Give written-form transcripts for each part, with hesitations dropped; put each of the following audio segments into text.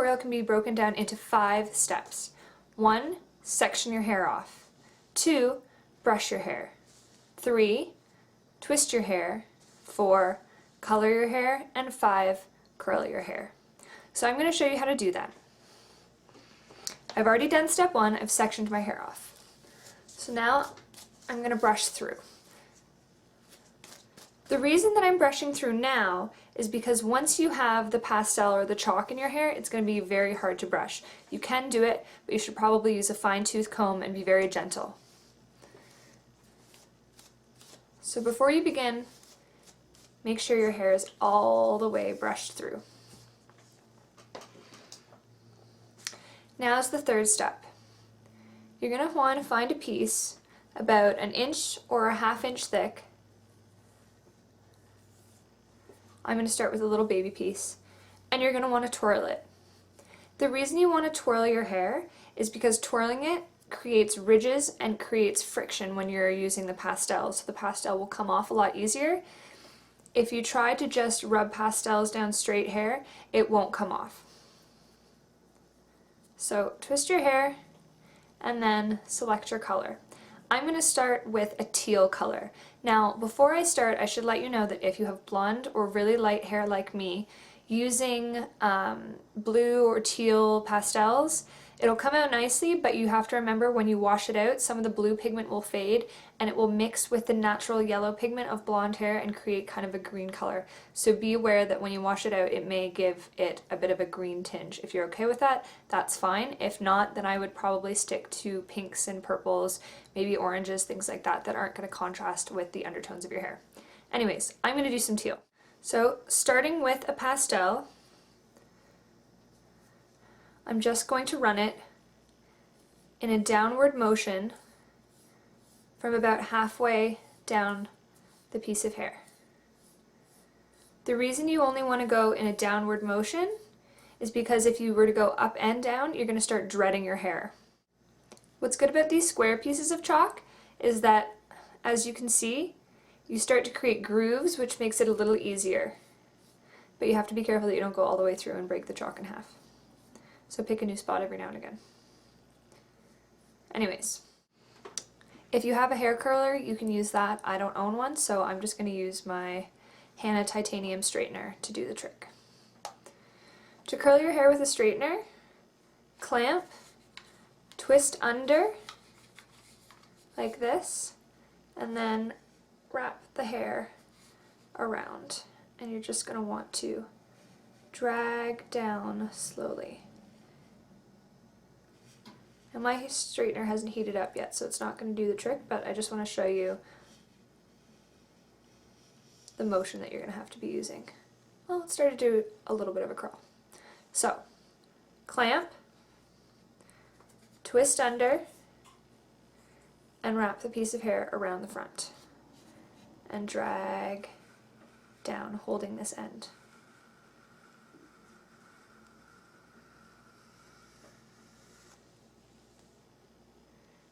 tutorial can be broken down into 5 steps. 1. Section your hair off. 2. Brush your hair. 3. Twist your hair. 4. Color your hair. And 5. Curl your hair. So I'm going to show you how to do that. I've already done step 1. I've sectioned my hair off. So now I'm going to brush through. The reason that I'm brushing through now is because once you have the pastel or the chalk in your hair, it's going to be very hard to brush. You can do it, but you should probably use a fine-tooth comb and be very gentle. So before you begin, make sure your hair is all the way brushed through. Now is the 3rd step. You're going to want to find a piece about 1 inch or a 1/2 inch thick. I'm going to start with a little baby piece, and you're going to want to twirl it. The reason you want to twirl your hair is because twirling it creates ridges and creates friction when you're using the pastel, so the pastel will come off a lot easier. If you try to just rub pastels down straight hair, it won't come off. So twist your hair and then select your color. I'm going to start with a teal color. Now, before I start, I should let you know that if you have blonde or really light hair like me, using blue or teal pastels, it'll come out nicely, but you have to remember when you wash it out, some of the blue pigment will fade and it will mix with the natural yellow pigment of blonde hair and create kind of a green color. So be aware that when you wash it out, it may give it a bit of a green tinge. If you're okay with that, that's fine. If not, then I would probably stick to pinks and purples, maybe oranges, things like that, that aren't going to contrast with the undertones of your hair. Anyways, I'm going to do some teal. So starting with a pastel, I'm just going to run it in a downward motion from about halfway down the piece of hair. The reason you only want to go in a downward motion is because if you were to go up and down, you're going to start dreading your hair. What's good about these square pieces of chalk is that, as you can see, you start to create grooves, which makes it a little easier. But you have to be careful that you don't go all the way through and break the chalk in half. So pick a new spot every now and again. Anyways, if you have a hair curler, you can use that. I don't own one, so I'm just going to use my Hanna titanium straightener to do the trick. To curl your hair with a straightener, clamp, twist under like this, and then wrap the hair around. And you're just going to want to drag down slowly. And my straightener hasn't heated up yet, so it's not going to do the trick, but I just want to show you the motion that you're going to have to be using. Well, let's start to do a little bit of a curl. So, clamp, twist under, and wrap the piece of hair around the front. And drag down, holding this end.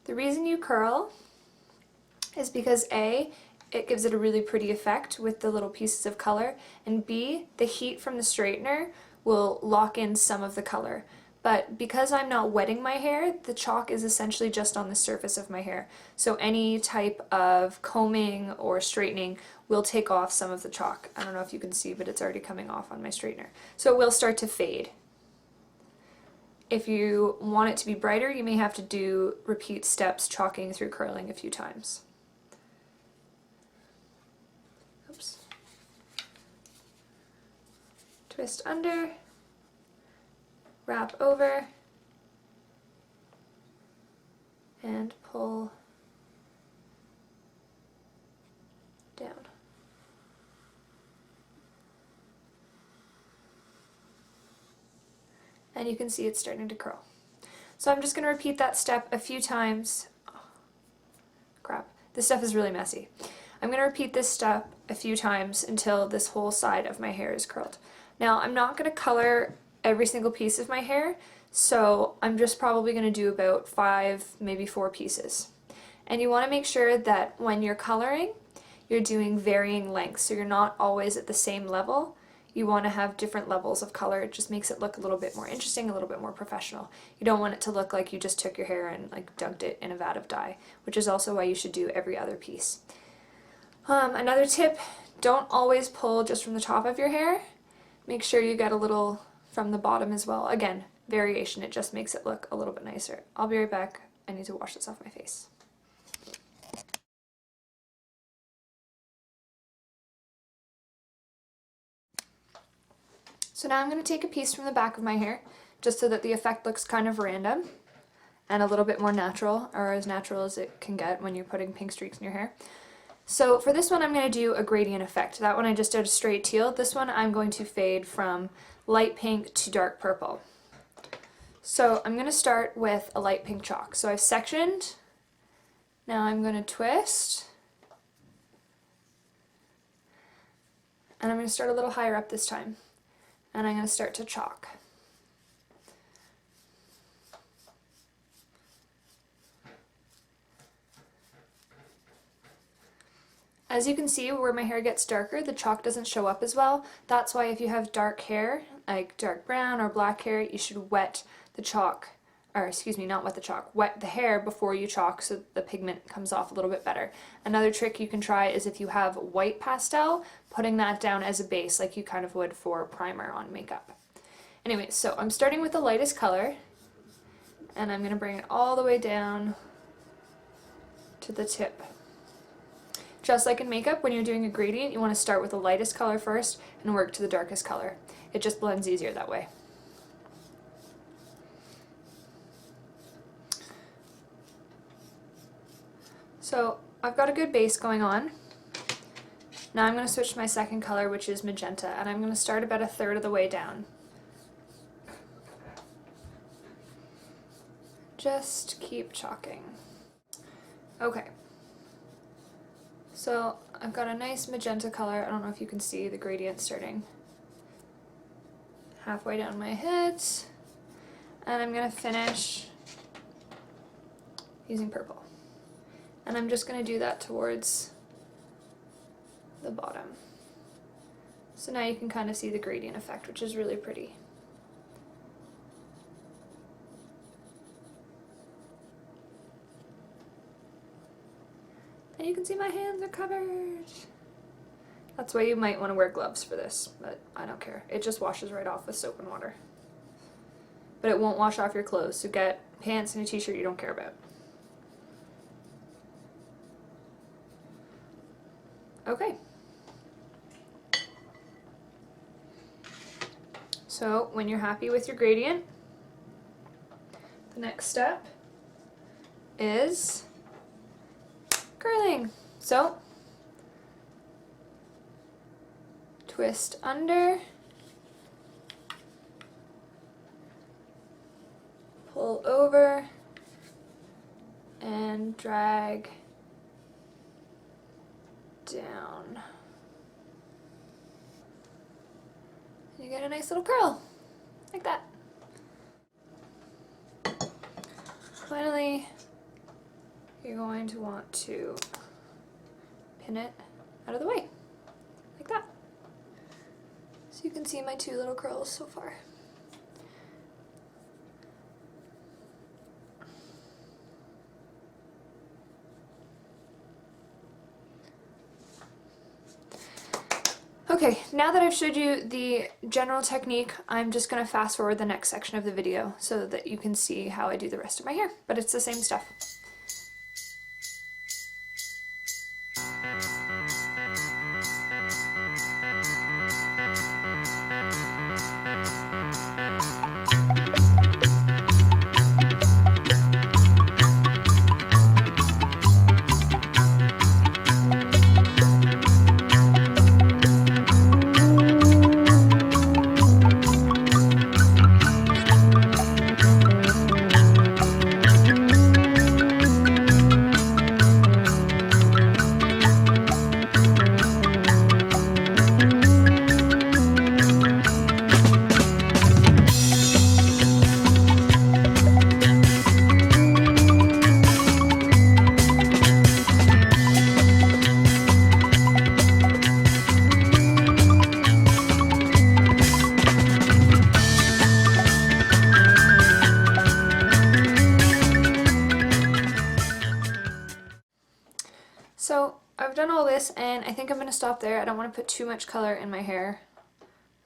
The reason you curl is because A, it gives it a really pretty effect with the little pieces of color, and B, the heat from the straightener will lock in some of the color. But because I'm not wetting my hair, the chalk is essentially just on the surface of my hair. So any type of combing or straightening will take off some of the chalk. I don't know if you can see, but it's already coming off on my straightener. So it will start to fade. If you want it to be brighter, you may have to do repeat steps, chalking through curling a few times. Oops. Twist under, wrap over, and pull down. And you can see it's starting to curl. So I'm just going to repeat that step a few times. Oh, crap, this stuff is really messy. I'm going to repeat this step a few times until this whole side of my hair is curled. Now I'm not going to color every single piece of my hair, so I'm just probably going to do about 5, maybe 4 pieces. And you want to make sure that when you're coloring, you're doing varying lengths, so you're not always at the same level. you want to have different levels of color. It just makes it look a little bit more interesting, a little bit more professional. You don't want it to look like you just took your hair and like dunked it in a vat of dye, which is also why you should do every other piece. Another tip, don't always pull just from the top of your hair. Make sure you get a little from the bottom as well. Again, variation, it just makes it look a little bit nicer. I'll be right back. I need to wash this off my face. So now I'm going to take a piece from the back of my hair, just so that the effect looks kind of random and a little bit more natural, or as natural as it can get when you're putting pink streaks in your hair. So for this one I'm going to do a gradient effect. That one I just did a straight teal. This one I'm going to fade from light pink to dark purple. So I'm going to start with a light pink chalk. So I've sectioned. Now I'm going to twist. And I'm going to start a little higher up this time. And I'm going to start to chalk. As you can see, where my hair gets darker, the chalk doesn't show up as well. That's why if you have dark hair, like dark brown or black hair, you should wet the chalk, or excuse me, not wet the chalk, wet the hair before you chalk so the pigment comes off a little bit better. Another trick you can try is if you have white pastel, putting that down as a base like you kind of would for primer on makeup. Anyway, so I'm starting with the lightest color, and I'm going to bring it all the way down to the tip. Just like in makeup, when you're doing a gradient, you want to start with the lightest color first and work to the darkest color. It just blends easier that way. So I've got a good base going on. Now I'm going to switch to my second color, which is magenta, and I'm going to start about 1/3 of the way down. Just keep chalking. Okay. So I've got a nice magenta color. I don't know if you can see the gradient starting halfway down my head. And I'm going to finish using purple. And I'm just going to do that towards the bottom. So now you can kind of see the gradient effect, which is really pretty. And you can see my hands are covered. That's why you might want to wear gloves for this, but I don't care. It just washes right off with soap and water. But it won't wash off your clothes, so get pants and a t-shirt you don't care about. Okay. So when you're happy with your gradient, the next step is curling. So twist under, pull over, and drag down. You get a nice little curl, like that. Finally, you're going to want to pin it out of the way, like that. So you can see my 2 little curls so far. Okay, now that I've showed you the general technique, I'm just going to fast forward the next section of the video so that you can see how I do the rest of my hair, but it's the same stuff. So I've done all this and I think I'm going to stop there. I don't want to put too much color in my hair,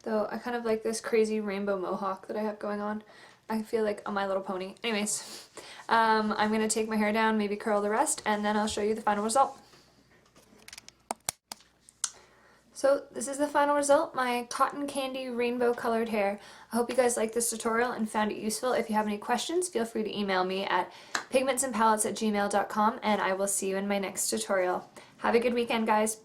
though I kind of like this crazy rainbow mohawk that I have going on. I feel like a My Little Pony. Anyways, I'm going to take my hair down, maybe curl the rest, and then I'll show you the final result. So this is the final result, my cotton candy rainbow colored hair. I hope you guys liked this tutorial and found it useful. If you have any questions, feel free to email me at pigmentsandpalettes@gmail.com, and I will see you in my next tutorial. Have a good weekend, guys.